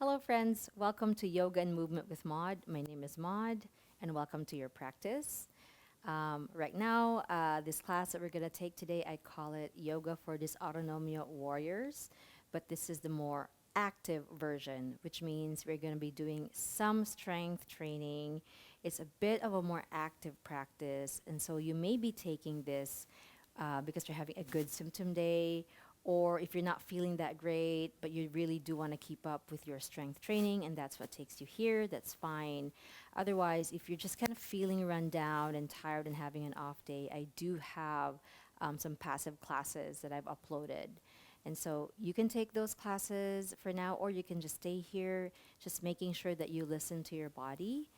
Hello, friends. Welcome to Yoga and Movement with Maud. My name is Maud, and welcome to your practice. Right now, this class that we're going to take today, I call it Yoga for Dysautonomia Warriors, but this is the more active version, which means we're going to be doing some strength training. It's a bit of a more active practice, and so you may be taking this because you're having a good symptom day, or if you're not feeling that great, but you really do want to keep up with your strength training, and that's what takes you here, that's fine. Otherwise, if you're just kind of feeling run down and tired and having an off day, I do have some passive classes that I've uploaded. And so you can take those classes for now, or you can just stay here, just making sure that you listen to your body.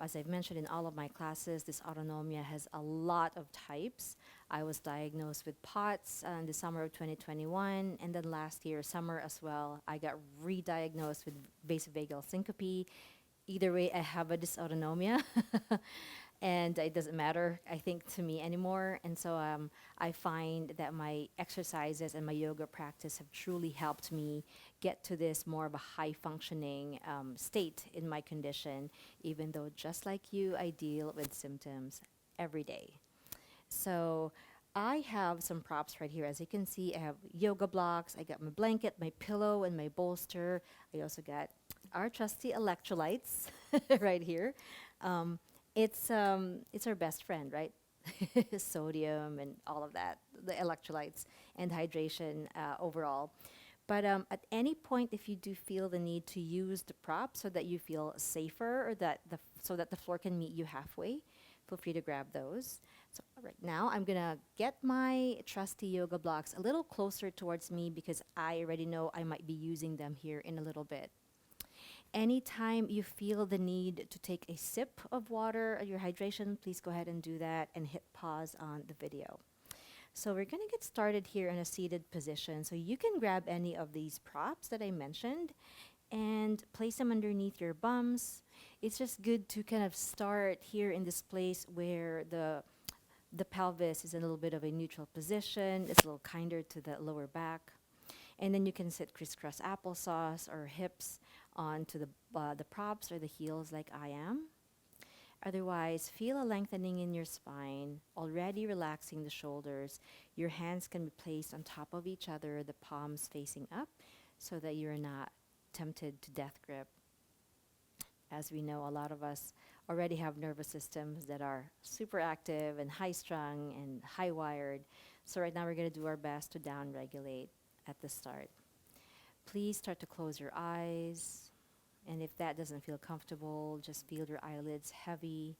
As I've mentioned in all of my classes, dysautonomia has a lot of types. I was diagnosed with POTS in the summer of 2021, and then last year, summer as well, I got re-diagnosed with vasovagal syncope. Either way, I have a dysautonomia, and it doesn't matter, I think, to me anymore. And so I find that my exercises and my yoga practice have truly helped me get to this more of a high functioning state in my condition, even though just like you, I deal with symptoms every day. So I have some props right here. As you can see, I have yoga blocks. I got my blanket, my pillow, and my bolster. I also got our trusty electrolytes right here. Um, it's our best friend, right? Sodium and all of that, the electrolytes and hydration overall. But at any point, if you do feel the need to use the prop so that you feel safer, or so that the floor can meet you halfway, feel free to grab those. So right now, I'm gonna get my trusty yoga blocks a little closer towards me because I already know I might be using them here in a little bit. Anytime you feel the need to take a sip of water or your hydration, please go ahead and do that and hit pause on the video. So we're going to get started here in a seated position. So you can grab any of these props that I mentioned and place them underneath your bums. It's just good to kind of start here in this place where the pelvis is in a little bit of a neutral position. It's a little kinder to the lower back. And then you can sit crisscross applesauce or hips onto the props or the heels like I am. Otherwise, feel a lengthening in your spine, already relaxing the shoulders. Your hands can be placed on top of each other, the palms facing up, so that you're not tempted to death grip. As we know, a lot of us already have nervous systems that are super active and high strung and high wired. So right now we're going to do our best to down regulate at the start. Please start to close your eyes. And if that doesn't feel comfortable, just feel your eyelids heavy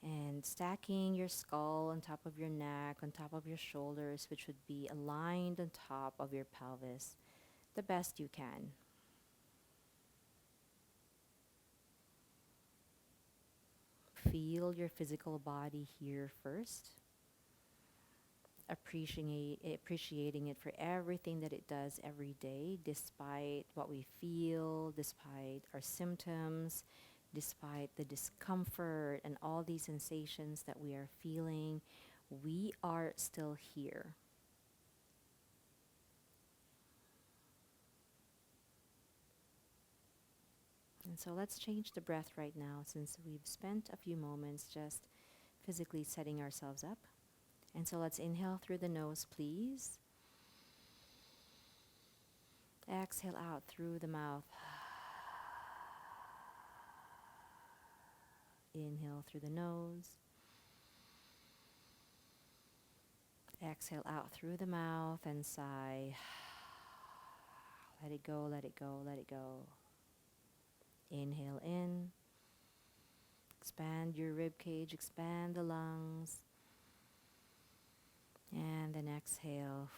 and stacking your skull on top of your neck, on top of your shoulders, which would be aligned on top of your pelvis the best you can. Feel your physical body here first. Appreciating it for everything that it does every day, despite what we feel, despite our symptoms, despite the discomfort and all these sensations that we are feeling, we are still here. And so let's change the breath right now, since we've spent a few moments just physically setting ourselves up. And so let's inhale through the nose, please. Exhale out through the mouth. Inhale through the nose. Exhale out through the mouth and sigh. Let it go, let it go, let it go. Inhale in. Expand your rib cage, expand the lungs. And then exhale.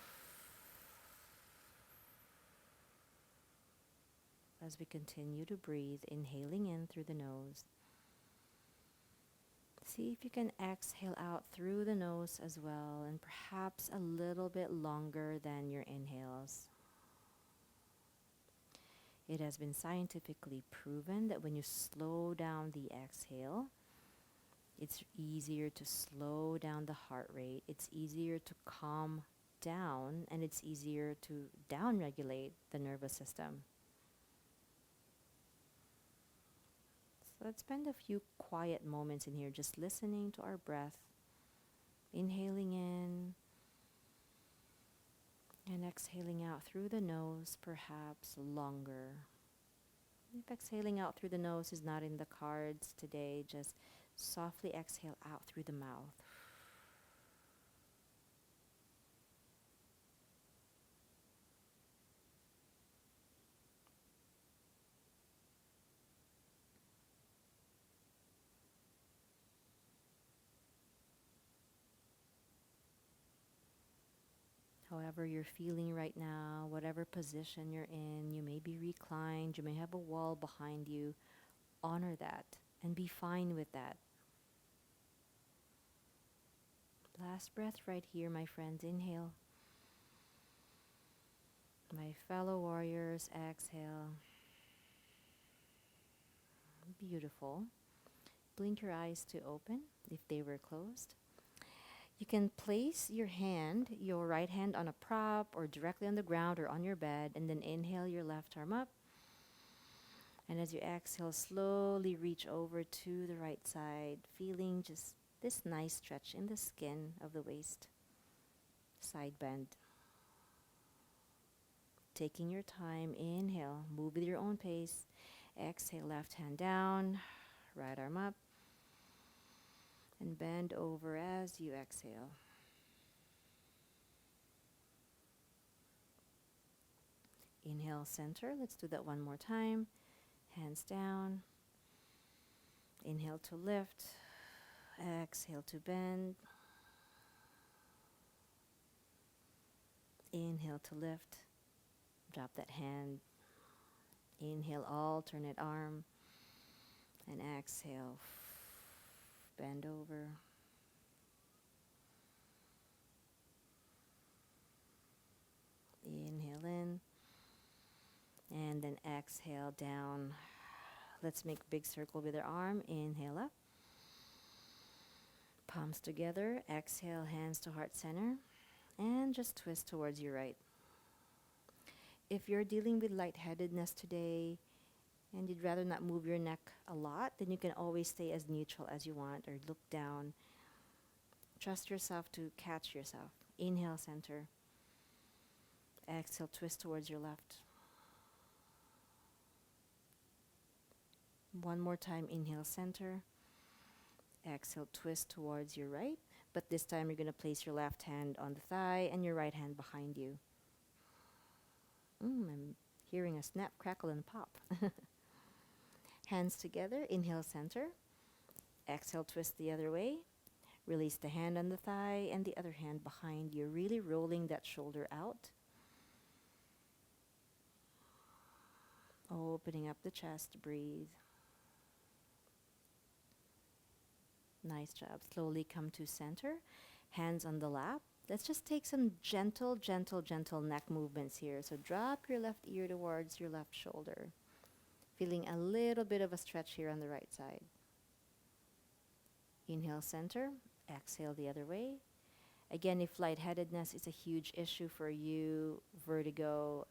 As we continue to breathe, inhaling in through the nose. See if you can exhale out through the nose as well, and perhaps a little bit longer than your inhales. It has been scientifically proven that when you slow down the exhale, it's easier to slow down the heart rate, it's easier to calm down, and it's easier to down-regulate the nervous system. So let's spend a few quiet moments in here just listening to our breath. Inhaling in and exhaling out through the nose, perhaps longer. If exhaling out through the nose is not in the cards today, just softly exhale out through the mouth. However you're feeling right now, whatever position you're in, you may be reclined, you may have a wall behind you. Honor that and be fine with that. Last breath right here, my friends. Inhale. My fellow warriors, exhale. Beautiful. Blink your eyes to open if they were closed. You can place your right hand on a prop or directly on the ground or on your bed, and then inhale your left arm up. And as you exhale, slowly reach over to the right side, feeling just this nice stretch in the skin of the waist. Side bend. Taking your time, inhale, move with your own pace. Exhale, left hand down, right arm up, and bend over as you exhale. Inhale, center. Let's do that one more time. Hands down. Inhale to lift. Exhale to bend. Inhale to lift. Drop that hand. Inhale, alternate arm. And exhale. Bend over. Inhale in. And then exhale down. Let's make a big circle with our arm. Inhale up. Palms together. Exhale, hands to heart center. And just twist towards your right. If you're dealing with lightheadedness today and you'd rather not move your neck a lot, then you can always stay as neutral as you want or look down. Trust yourself to catch yourself. Inhale, center. Exhale, twist towards your left. One more time, inhale, center. Exhale, twist towards your right. But this time you're going to place your left hand on the thigh and your right hand behind you. I'm hearing a snap, crackle, and pop. Hands together, inhale, center. Exhale, twist the other way. Release the hand on the thigh and the other hand behind you, really rolling that shoulder out. Opening up the chest, breathe. Nice job. Slowly come to center. Hands on the lap. Let's just take some gentle, gentle, gentle neck movements here. So drop your left ear towards your left shoulder. Feeling a little bit of a stretch here on the right side. Inhale, center. Exhale the other way. Again, if lightheadedness is a huge issue for you, vertigo,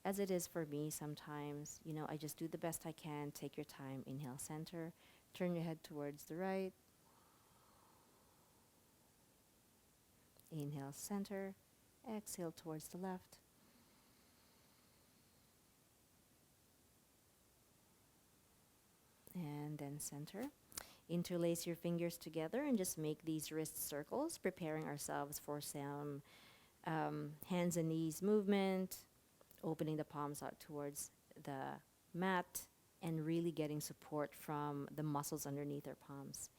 as it is for me sometimes, I just do the best I can. Take your time. Inhale, center. Turn your head towards the right. Inhale, center. Exhale towards the left. And then center. Interlace your fingers together and just make these wrist circles, preparing ourselves for some hands and knees movement, opening the palms out towards the mat and really getting support from the muscles underneath our palms.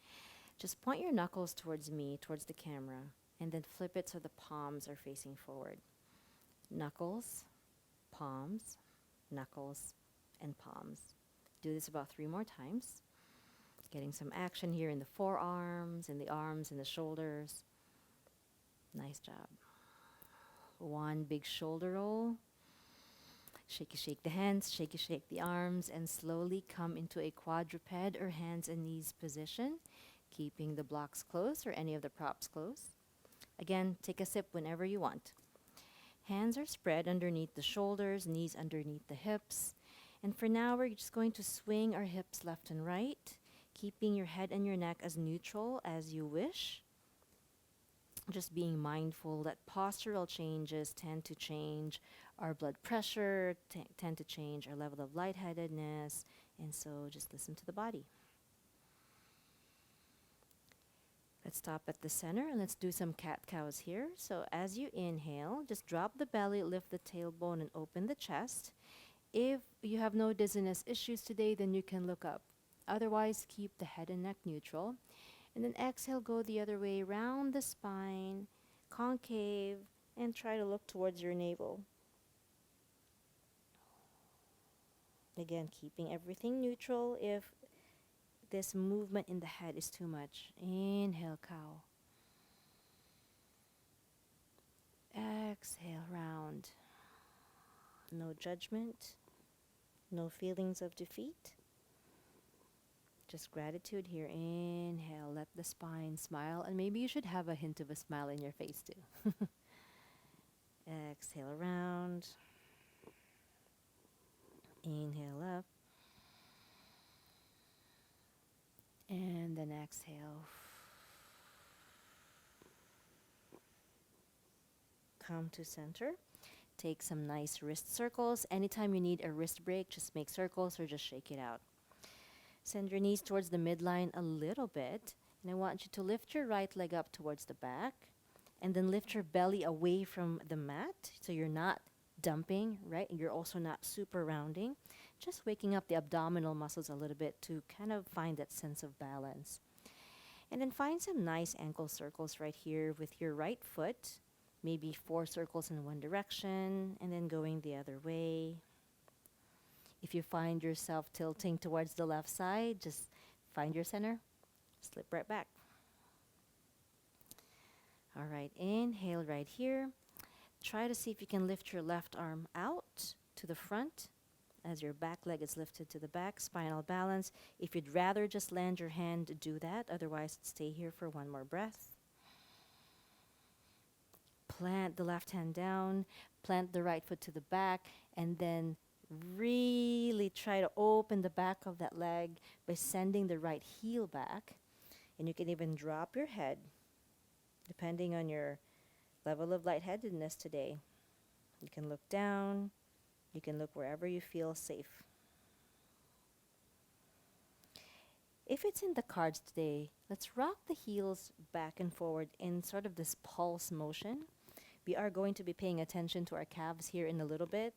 Just point your knuckles towards me, towards the camera, and then flip it so the palms are facing forward. Knuckles, palms, knuckles, and palms. Do this about 3 more times. Getting some action here in the forearms, in the arms, in the shoulders. Nice job. One big shoulder roll. Shake the hands, shake the arms, and slowly come into a quadruped or hands and knees position, keeping the blocks closed or any of the props closed. Again, take a sip whenever you want. Hands are spread underneath the shoulders, knees underneath the hips, And for now, we're just going to swing our hips left and right, keeping your head and your neck as neutral as you wish. Just being mindful that postural changes tend to change our blood pressure, tend to change our level of lightheadedness, and so just listen to the body. Let's stop at the center and let's do some cat-cows here. So as you inhale, just drop the belly, lift the tailbone, and open the chest. If you have no dizziness issues today, then you can look up. Otherwise, keep the head and neck neutral. And then exhale, go the other way, round the spine, concave, and try to look towards your navel. Again, keeping everything neutral. If this movement in the head is too much, inhale, cow. Exhale, round. No judgment, no feelings of defeat. Just gratitude here. Inhale, let the spine smile, and maybe you should have a hint of a smile in your face too. Exhale around. Inhale up. And then exhale. Come to center. Take some nice wrist circles. Anytime you need a wrist break, just make circles or just shake it out. Send your knees towards the midline a little bit. And I want you to lift your right leg up towards the back. And then lift your belly away from the mat. So you're not dumping, right? And you're also not super rounding. Just waking up the abdominal muscles a little bit to kind of find that sense of balance. And then find some nice ankle circles right here with your right foot. Maybe 4 circles in one direction and then going the other way. If you find yourself tilting towards the left side, just find your center, slip right back. All right, inhale right here. Try to see if you can lift your left arm out to the front as your back leg is lifted to the back, spinal balance. If you'd rather just land your hand, do that. Otherwise, stay here for one more breath. Plant the left hand down, plant the right foot to the back, and then really try to open the back of that leg by sending the right heel back. And you can even drop your head, depending on your level of lightheadedness today. You can look down, you can look wherever you feel safe. If it's in the cards today, let's rock the heels back and forward in sort of this pulse motion. We are going to be paying attention to our calves here in a little bit.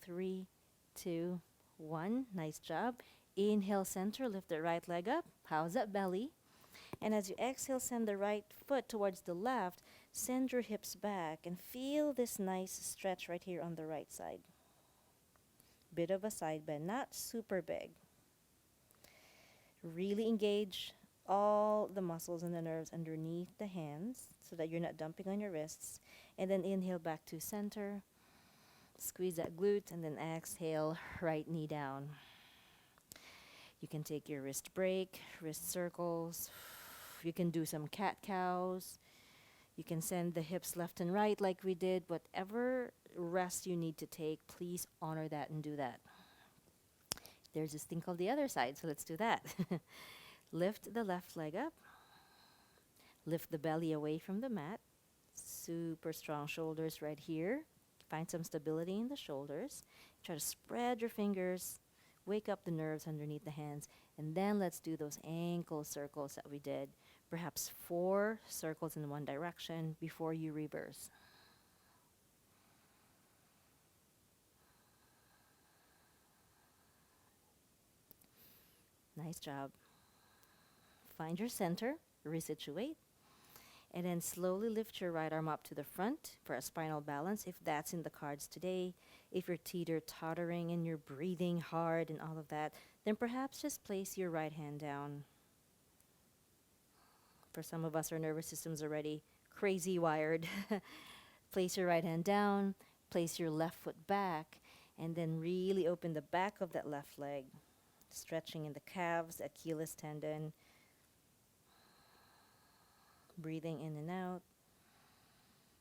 3, 2, 1. Nice job. Inhale, center, lift the right leg up. How's that belly? And as you exhale, send the right foot towards the left. Send your hips back and feel this nice stretch right here on the right side. Bit of a side bend, not super big. Really engage all the muscles and the nerves underneath the hands so that you're not dumping on your wrists. And then inhale back to center. Squeeze that glute and then exhale, right knee down. You can take your wrist break, wrist circles. You can do some cat-cows. You can send the hips left and right like we did. Whatever rest you need to take, please honor that and do that. There's this thing called the other side, so let's do that. Lift the left leg up. Lift the belly away from the mat. Super strong shoulders right here. Find some stability in the shoulders. Try to spread your fingers. Wake up the nerves underneath the hands. And then let's do those ankle circles that we did. Perhaps 4 circles in one direction before you reverse. Nice job. Find your center, resituate, and then slowly lift your right arm up to the front for a spinal balance if that's in the cards today. If you're teeter-tottering and you're breathing hard and all of that, then perhaps just place your right hand down. For some of us, our nervous system's already crazy wired. Place your right hand down, place your left foot back, and then really open the back of that left leg, stretching in the calves, Achilles tendon. Breathing in and out.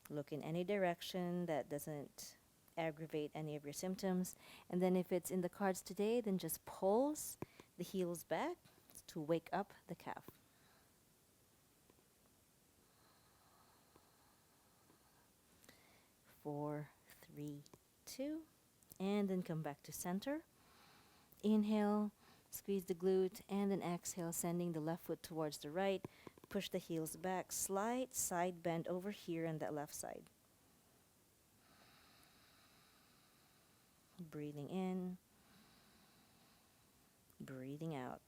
Look in any direction that doesn't aggravate any of your symptoms. And then if it's in the cards today, then just pulse the heels back to wake up the calf. 4, 3, 2, and then come back to center. Inhale, squeeze the glute, and then exhale, sending the left foot towards the right. Push the heels back, slight side bend over here on that left side. Breathing in, breathing out.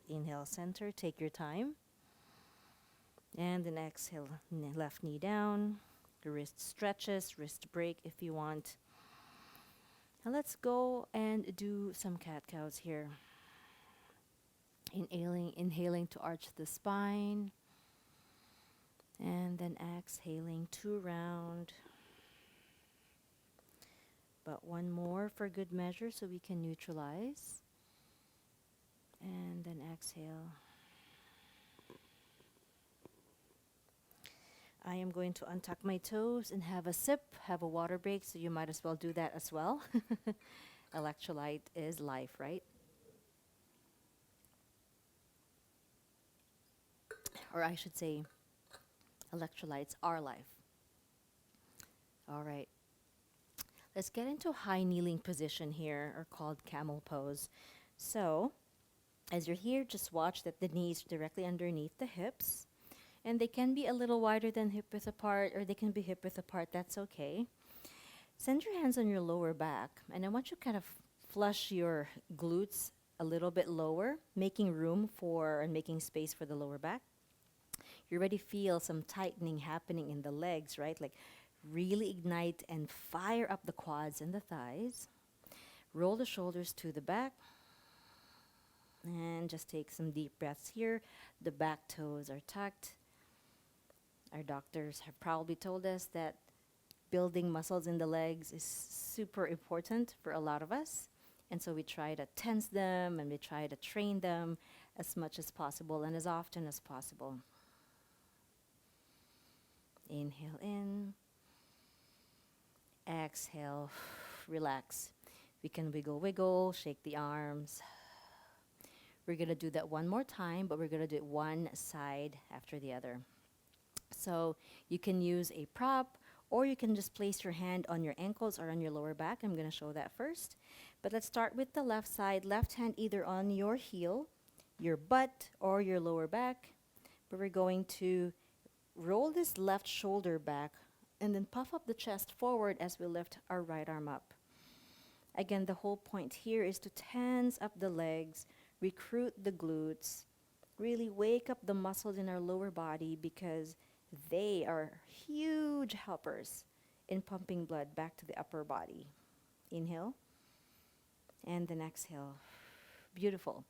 Inhale, center, take your time. And then exhale, left knee down, wrist stretches, wrist break if you want. Now let's go and do some cat-cows here. Inhaling to arch the spine. And then exhaling to round. But one more for good measure so we can neutralize. And then exhale. I am going to untuck my toes and have a sip, have a water break, so you might as well do that as well. Electrolyte is life, right? Or I should say, electrolytes are life. All right. Let's get into high kneeling position here, or called camel pose. So, as you're here, just watch that the knees are directly underneath the hips. And they can be a little wider than hip width apart, or they can be hip width apart. That's okay. Send your hands on your lower back. And I want you to kind of flush your glutes a little bit lower, making room for and making space for the lower back. You already feel some tightening happening in the legs, right? Like really ignite and fire up the quads and the thighs. Roll the shoulders to the back. And just take some deep breaths here. The back toes are tucked. Our doctors have probably told us that building muscles in the legs is super important for a lot of us. And so we try to tense them and we try to train them as much as possible and as often as possible. Inhale in. Exhale. Relax. We can wiggle, shake the arms. We're going to do that one more time, but we're going to do it one side after the other. So you can use a prop, or you can just place your hand on your ankles or on your lower back. I'm going to show that first. But let's start with the left side. Left hand either on your heel, your butt, or your lower back. But we're going to roll this left shoulder back and then puff up the chest forward as we lift our right arm up. Again, the whole point here is to tense up the legs, recruit the glutes, really wake up the muscles in our lower body because they are huge helpers in pumping blood back to the upper body. Inhale, and then exhale. Beautiful.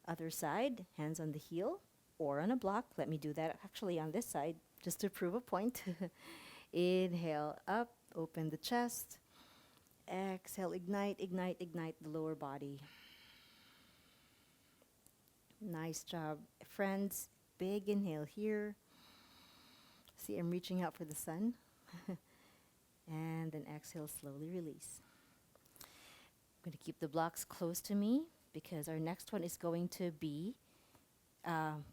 Other side, hands on the heel or on a block. Let me do that actually on this side just to prove a point. Inhale, up, open the chest. Exhale, ignite, ignite, ignite the lower body. Nice job, friends. Big inhale here. See, I'm reaching out for the sun. And then exhale, slowly release. I'm going to keep the blocks close to me because our next one is going to be,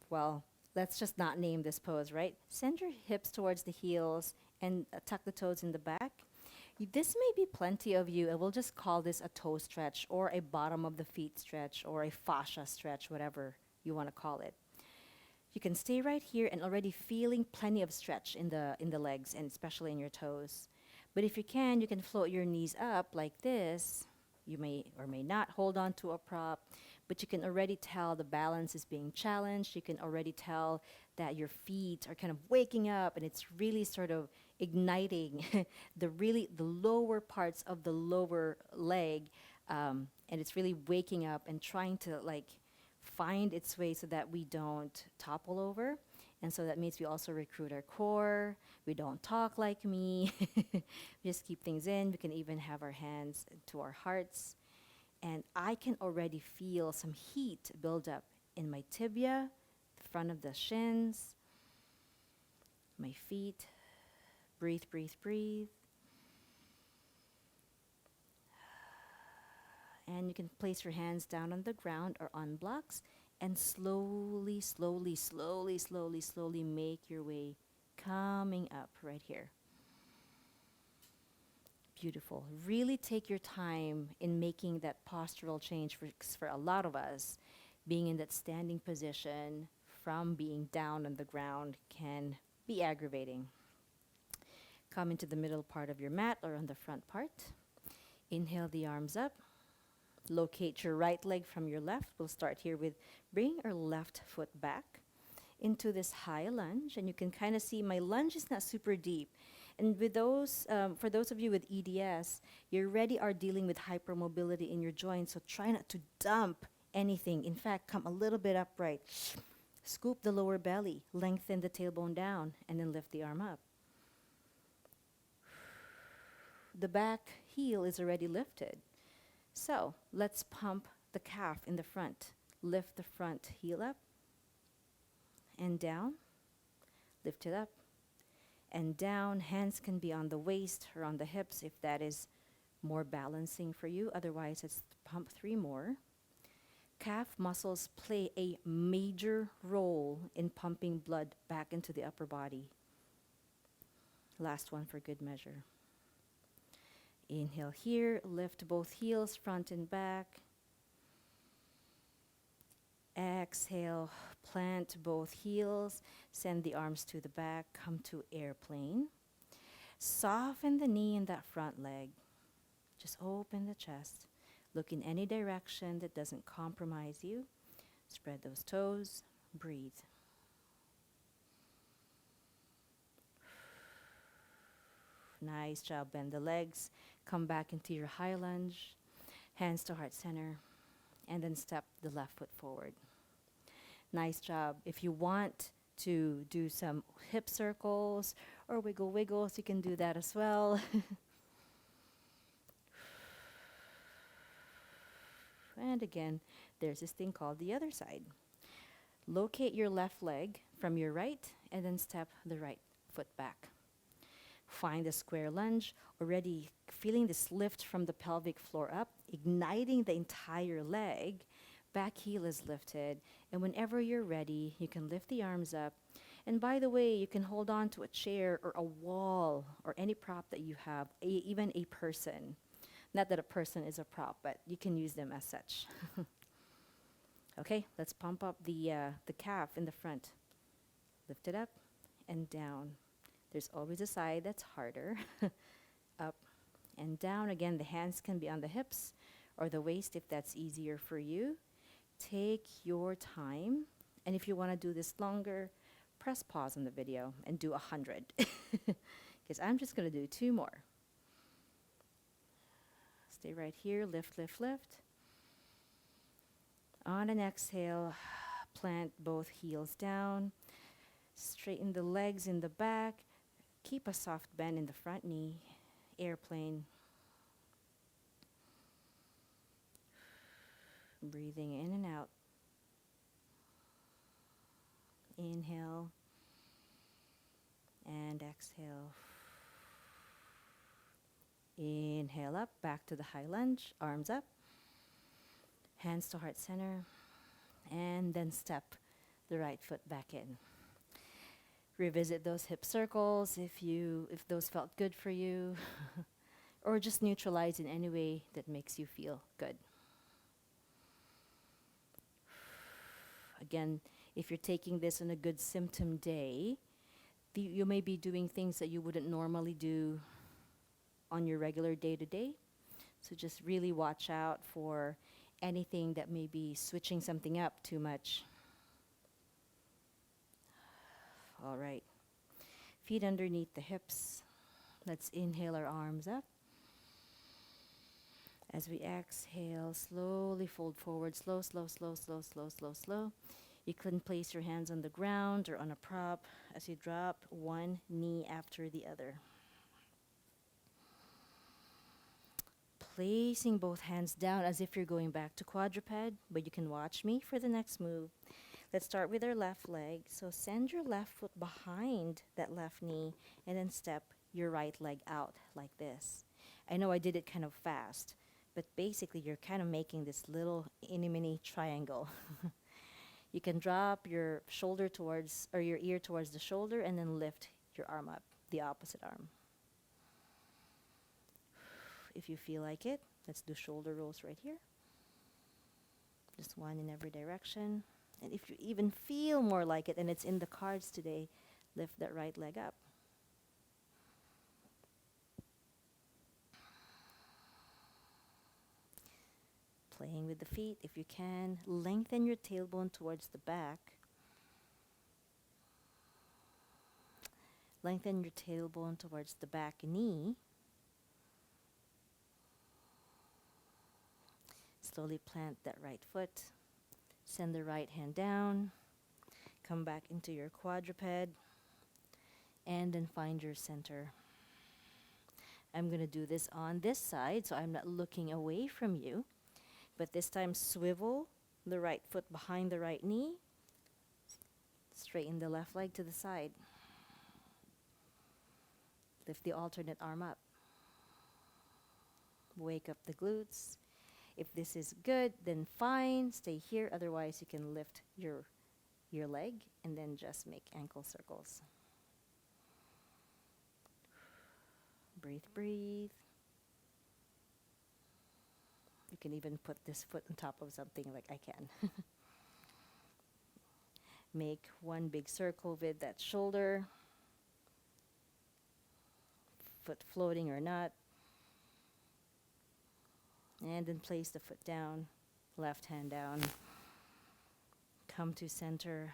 well, let's just not name this pose, right? Send your hips towards the heels and tuck the toes in the back. This may be plenty of you, and we'll just call this a toe stretch or a bottom of the feet stretch or a fascia stretch, whatever you want to call it. You can stay right here and already feeling plenty of stretch in the legs and especially in your toes. But if you can float your knees up like this. You may or may not hold on to a prop, but you can already tell the balance is being challenged. You can already tell that your feet are kind of waking up and it's really sort of igniting the lower parts of the lower leg, and it's really waking up and trying to like find its way so that we don't topple over. And so that means we also recruit our core. We don't talk like me. We just keep things in. We can even have our hands to our hearts. And I can already feel some heat build up in my tibia, the front of the shins, my feet, Breathe, breathe, breathe. And you can place your hands down on the ground or on blocks and slowly, slowly, slowly, slowly, slowly make your way coming up right here. Beautiful. Really take your time in making that postural change, for a lot of us, being in that standing position from being down on the ground can be aggravating. Come into the middle part of your mat or on the front part. Inhale the arms up. Locate your right leg from your left. We'll start here with bring our left foot back into this high lunge. And you can kind of see my lunge is not super deep. And with those, for those of you with EDS, you already are dealing with hypermobility in your joints, so try not to dump anything. In fact, come a little bit upright. Scoop the lower belly, lengthen the tailbone down, and then lift the arm up. The back heel is already lifted. So let's pump the calf in the front. Lift the front heel up and down. Lift it up and down. Hands can be on the waist or on the hips if that is more balancing for you. Otherwise, it's pump 3 more. Calf muscles play a major role in pumping blood back into the upper body. Last one for good measure. Inhale here, lift both heels, front and back. Exhale, plant both heels, send the arms to the back, come to airplane. Soften the knee in that front leg. Just open the chest. Look in any direction that doesn't compromise you. Spread those toes, breathe. Nice job, bend the legs. Come back into your high lunge, hands to heart center, and then step the left foot forward. Nice job. If you want to do some hip circles or wiggle wiggles, you can do that as well. And again, there's this thing called the other side. Locate your left leg from your right and then step the right foot back. Find a square lunge, already feeling this lift from the pelvic floor up, igniting the entire leg. Back heel is lifted, and whenever you're ready, you can lift the arms up. And by the way, you can hold on to a chair or a wall or any prop that you have, even a person. Not that a person is a prop, but you can use them as such. Okay, let's pump up the calf in the front. Lift it up and down. There's always a side that's harder. Up and down. Again, the hands can be on the hips or the waist if that's easier for you. Take your time. And if you want to do this longer, press pause on the video and do 100. Because I'm just going to do 2 more. Stay right here. Lift, lift, lift. On an exhale, plant both heels down. Straighten the legs in the back. Keep a soft bend in the front knee. Airplane. Breathing in and out. Inhale. And exhale. Inhale up, back to the high lunge. Arms up. Hands to heart center. And then step the right foot back in. Revisit those hip circles if those felt good for you, or just neutralize in any way that makes you feel good. Again, if you're taking this on a good symptom day, you may be doing things that you wouldn't normally do on your regular day-to-day. So just really watch out for anything that may be switching something up too much. All right. Feet underneath the hips. Let's inhale our arms up. As we exhale, slowly fold forward. Slow, slow, slow, slow, slow, slow, slow. You can place your hands on the ground or on a prop as you drop one knee after the other. Placing both hands down as if you're going back to quadruped, but you can watch me for the next move. Let's start with our left leg. So send your left foot behind that left knee and then step your right leg out like this. I know I did it kind of fast, but basically you're kind of making this little mini triangle. You can drop your shoulder towards, or your ear towards the shoulder, and then lift your arm up, the opposite arm. If you feel like it, let's do shoulder rolls right here. Just one in every direction. And if you even feel more like it, and it's in the cards today, lift that right leg up. Playing with the feet, if you can, lengthen your tailbone towards the back. Lengthen your tailbone towards the back knee. Slowly plant that right foot. Send the right hand down. Come back into your quadruped. And then find your center. I'm going to do this on this side, so I'm not looking away from you. But this time, swivel the right foot behind the right knee. Straighten the left leg to the side. Lift the alternate arm up. Wake up the glutes. If this is good, then fine, stay here. Otherwise, you can lift your leg and then just make ankle circles. Breathe, breathe. You can even put this foot on top of something like I can. Make one big circle with that shoulder. Foot floating or not. And then place the foot down, left hand down. Come to center.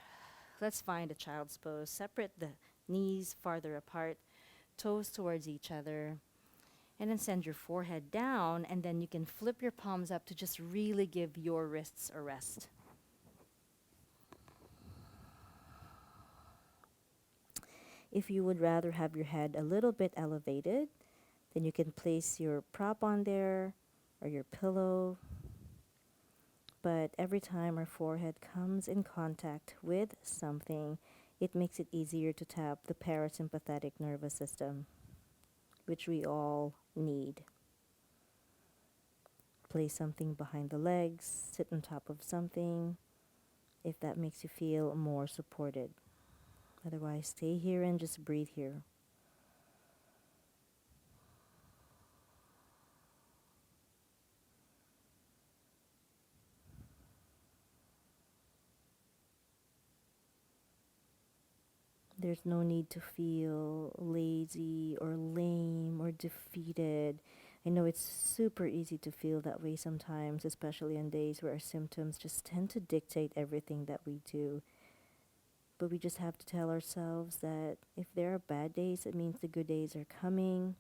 Let's find a child's pose. Separate the knees farther apart, toes towards each other. And then send your forehead down, and then you can flip your palms up to just really give your wrists a rest. If you would rather have your head a little bit elevated, then you can place your prop on there or your pillow. But every time our forehead comes in contact with something, it makes it easier to tap the parasympathetic nervous system, which we all need. Place something behind the legs, sit on top of something, if that makes you feel more supported. Otherwise, stay here and just breathe here. There's no need to feel lazy or lame or defeated. I know it's super easy to feel that way sometimes, especially on days where our symptoms just tend to dictate everything that we do. But we just have to tell ourselves that if there are bad days, it means the good days are coming.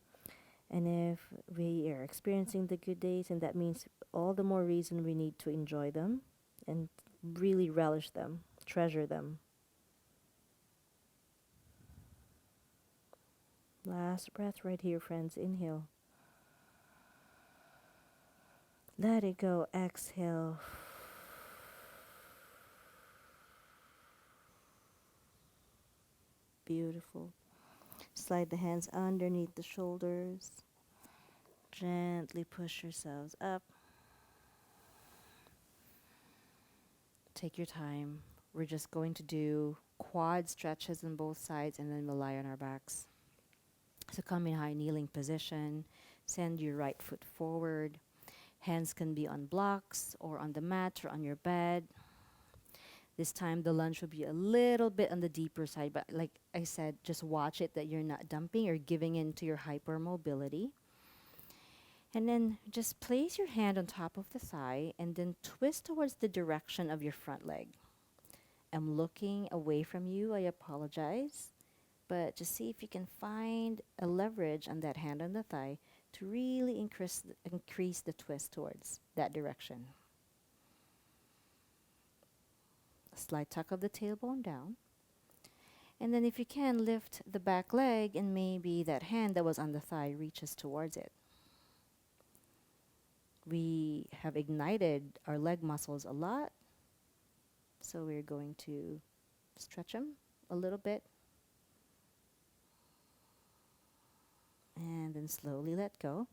And if we are experiencing the good days, and that means all the more reason we need to enjoy them and really relish them, treasure them. Last breath right here, friends. Inhale. Let it go. Exhale. Beautiful. Slide the hands underneath the shoulders. Gently push yourselves up. Take your time. We're just going to do quad stretches on both sides, and then we'll lie on our backs. So come in high kneeling position. Send your right foot forward. Hands can be on blocks or on the mat or on your bed. This time the lunge will be a little bit on the deeper side, but like I said, just watch it that you're not dumping or giving in to your hypermobility. And then just place your hand on top of the thigh and then twist towards the direction of your front leg. I'm looking away from you. I apologize. But just see if you can find a leverage on that hand on the thigh to really increase the twist towards that direction. A slight tuck of the tailbone down. And then if you can, lift the back leg, and maybe that hand that was on the thigh reaches towards it. We have ignited our leg muscles a lot, so we're going to stretch them a little bit. And then slowly let go.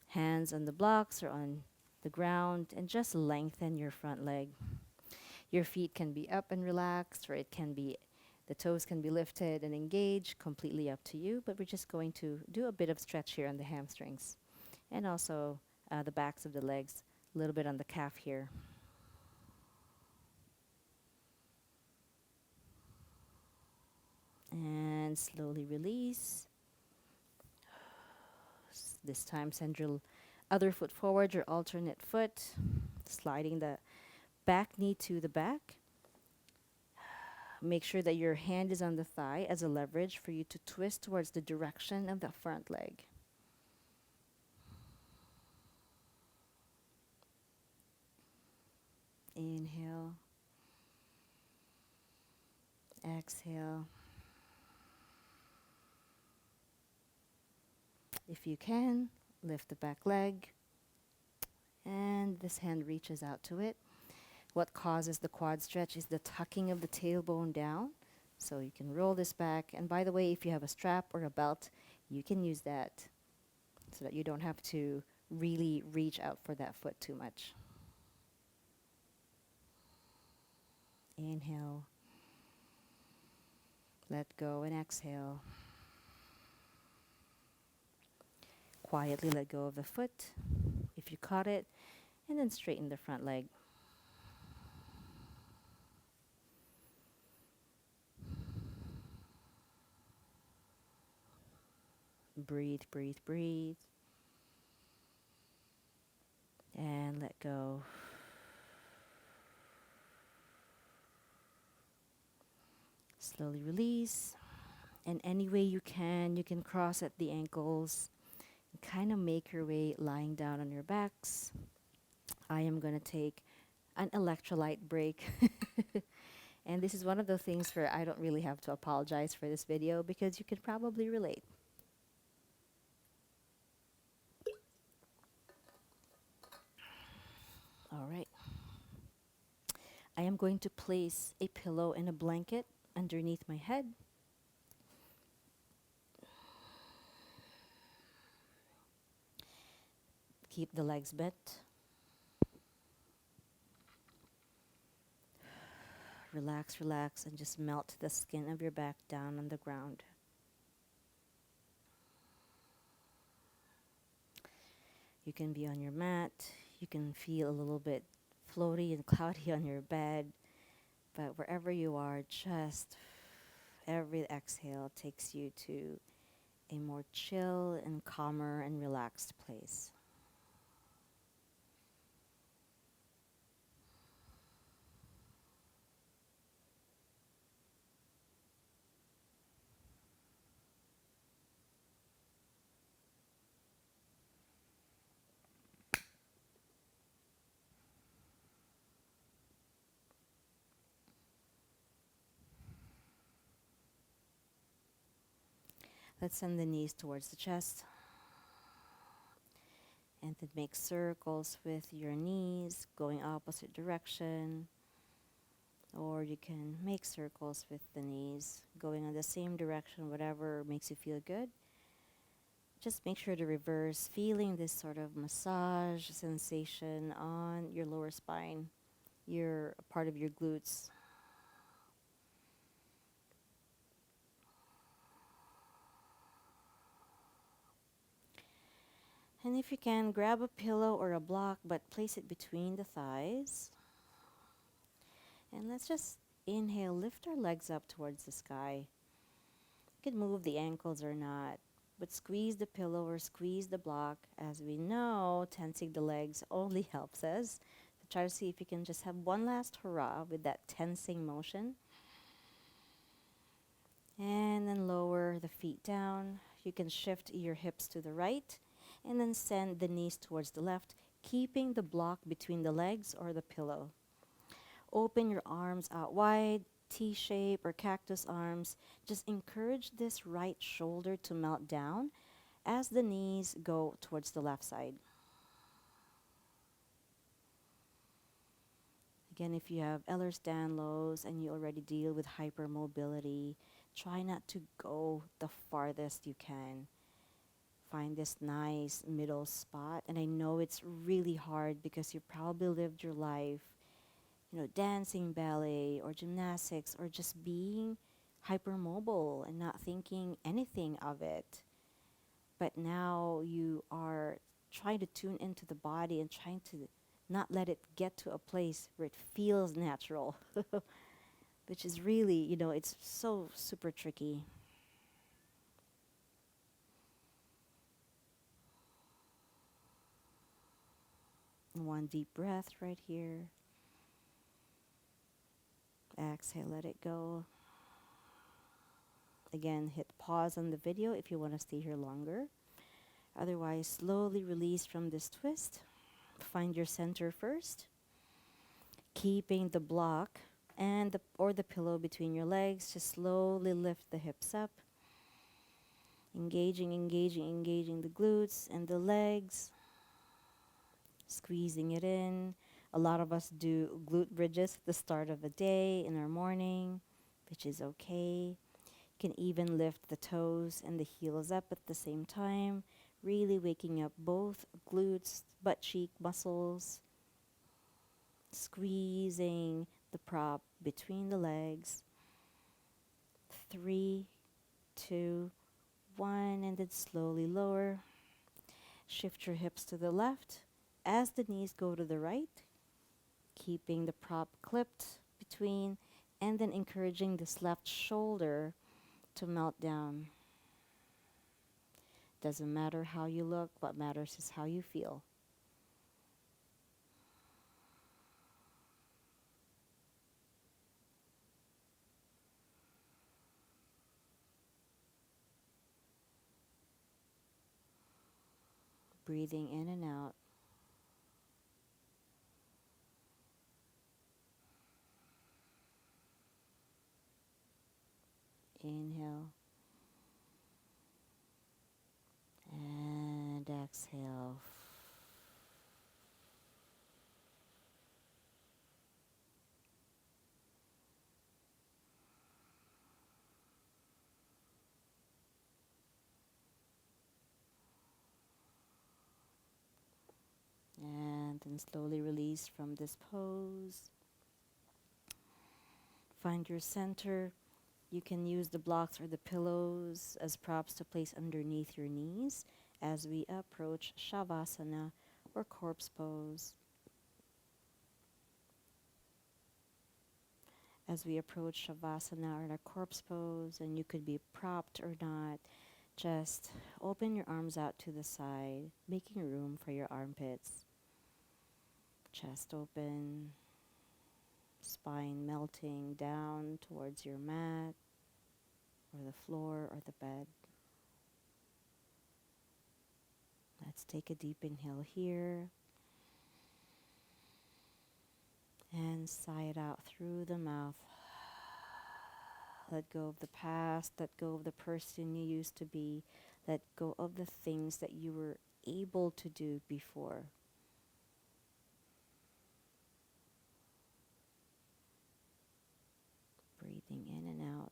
Hands on the blocks or on the ground, and just lengthen your front leg. Your feet can be up and relaxed, or it can be, the toes can be lifted and engaged, completely up to you. But we're just going to do a bit of stretch here on the hamstrings, and also the backs of the legs, a little bit on the calf here. And slowly release. This time send your other foot forward, your alternate foot, sliding the back knee to the back. Make sure that your hand is on the thigh as a leverage for you to twist towards the direction of the front leg. Inhale. Exhale. If you can, lift the back leg, and this hand reaches out to it. What causes the quad stretch is the tucking of the tailbone down. So you can roll this back. And by the way, if you have a strap or a belt, you can use that so that you don't have to really reach out for that foot too much. Inhale. Let go and exhale. Quietly let go of the foot if you caught it, and then straighten the front leg. Breathe, breathe, breathe. And let go. Slowly release. And any way you can cross at the ankles. Kind of make your way lying down on your backs. I am going to take an electrolyte break. And this is one of the things where I don't really have to apologize for this video because you can probably relate. All right. I am going to place a pillow and a blanket underneath my head. Keep the legs bent. Relax, relax, and just melt the skin of your back down on the ground. You can be on your mat. You can feel a little bit floaty and cloudy on your bed. But wherever you are, just every exhale takes you to a more chill and calmer and relaxed place. Let's send the knees towards the chest. And then make circles with your knees going opposite direction. Or you can make circles with the knees going in the same direction, whatever makes you feel good. Just make sure to reverse, feeling this sort of massage sensation on your lower spine, your part of your glutes. And if you can, grab a pillow or a block, but place it between the thighs. And let's just inhale, lift our legs up towards the sky. You can move the ankles or not, but squeeze the pillow or squeeze the block. As we know, tensing the legs only helps us. So try to see if you can just have one last hurrah with that tensing motion. And then lower the feet down. You can shift your hips to the right. And then send the knees towards the left, keeping the block between the legs or the pillow. Open your arms out wide, T-shape or cactus arms. Just encourage this right shoulder to melt down as the knees go towards the left side. Again, if you have Ehlers-Danlos and you already deal with hypermobility, try not to go the farthest you can. find this nice middle spot. And I know it's really hard because you probably lived your life, dancing ballet or gymnastics or just being hypermobile and not thinking anything of it. But now you are trying to tune into the body and trying to not let it get to a place where it feels natural, which is really, it's so super tricky. One deep breath right here. Exhale, let it go. Again, hit pause on the video if you want to stay here longer. Otherwise, slowly release from this twist. Find your center first. Keeping the block and the pillow between your legs. Just slowly lift the hips up. Engaging the glutes and the legs. Squeezing it in. A lot of us do glute bridges at the start of the day in our morning, which is okay. You can even lift the toes and the heels up at the same time, really waking up both glutes, butt cheek muscles, squeezing the prop between the legs. 3, 2, 1, and then slowly lower. Shift your hips to the left as the knees go to the right, keeping the prop clipped between, and then encouraging this left shoulder to melt down. Doesn't matter how you look, what matters is how you feel. Breathing in and out. Inhale. And exhale. And then slowly release from this pose. Find your center. You can use the blocks or the pillows as props to place underneath your knees as we approach Savasana or corpse pose. As we approach Savasana or in a corpse pose, and you could be propped or not, just open your arms out to the side, making room for your armpits. Chest open, spine melting down towards your mat or the floor or the bed. Let's take a deep inhale here and sigh it out through the mouth. Let go of the past, let go of the person you used to be, let go of the things that you were able to do before. Breathing in and out.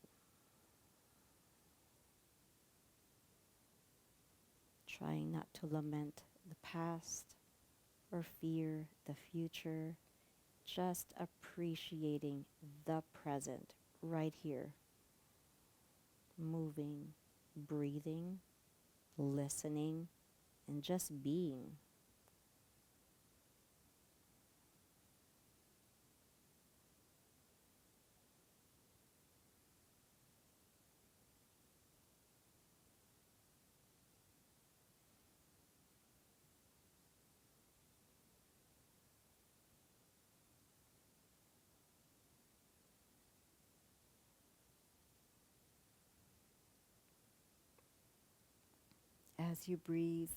Trying not to lament the past or fear the future. Just appreciating the present right here. Moving, breathing, listening, and just being. As you breathe,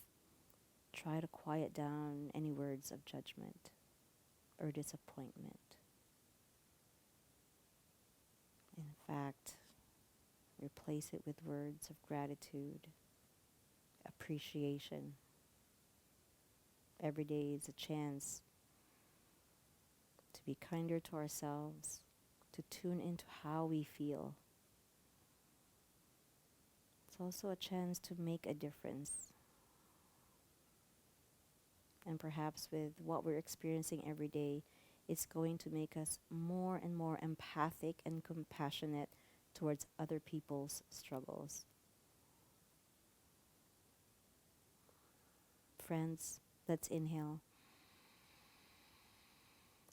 try to quiet down any words of judgment or disappointment. In fact, replace it with words of gratitude, appreciation. Every day is a chance to be kinder to ourselves, to tune into how we feel. It's also a chance to make a difference. and perhaps with what we're experiencing every day, it's going to make us more and more empathic and compassionate towards other people's struggles. Friends, let's inhale.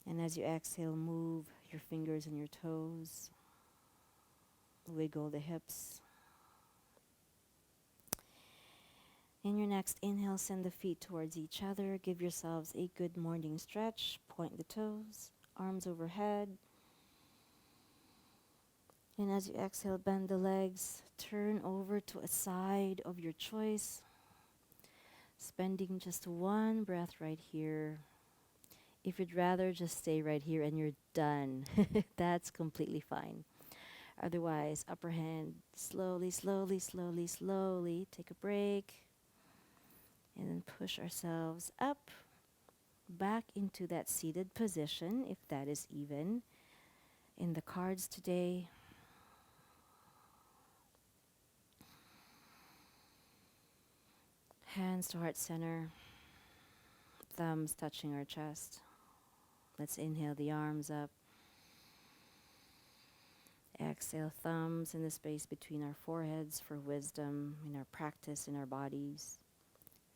And as you exhale, move your fingers and your toes. Wiggle the hips. In your next inhale, send the feet towards each other. Give yourselves a good morning stretch. Point the toes, arms overhead. And as you exhale, bend the legs. Turn over to a side of your choice. Spending just one breath right here. If you'd rather just stay right here and you're done, that's completely fine. Otherwise, upper hand, slowly, slowly, slowly, slowly. Take a break. And then push ourselves up, back into that seated position, if that is even in the cards today. Hands to heart center, thumbs touching our chest. Let's inhale the arms up. Exhale, thumbs in the space between our foreheads for wisdom in our practice in our bodies.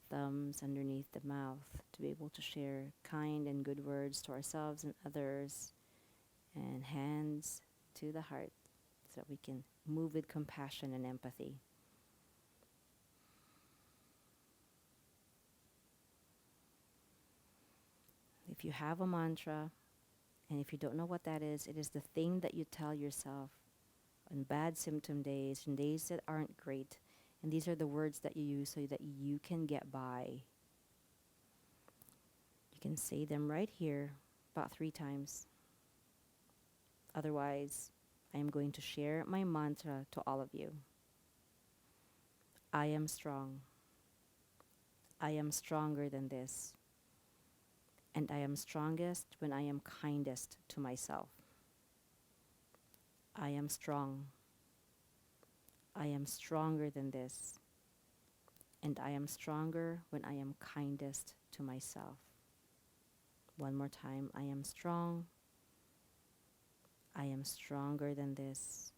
Thumbs underneath the mouth to be able to share kind and good words to ourselves and others. And hands to the heart so that we can move with compassion and empathy. If you have a mantra, and if you don't know what that is, it is the thing that you tell yourself on bad symptom days, and days that aren't great. And these are the words that you use so that you can get by. You can say them right here about 3 times. Otherwise, I am going to share my mantra to all of you. I am strong. I am stronger than this. And I am strongest when I am kindest to myself. I am strong. I am stronger than this. And I am stronger when I am kindest to myself. One more time. I am strong. I am stronger than this.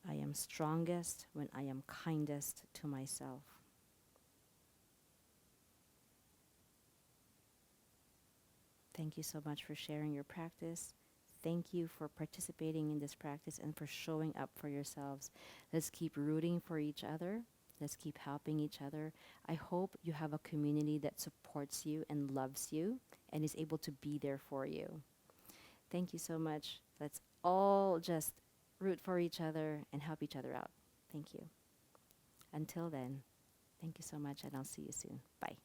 I am strongest when I am kindest to myself. Thank you so much for sharing your practice. Thank you for participating in this practice and for showing up for yourselves. Let's keep rooting for each other. Let's keep helping each other. I hope you have a community that supports you and loves you and is able to be there for you. Thank you so much. Let's all just root for each other and help each other out. Thank you. Until then, thank you so much, and I'll see you soon. Bye.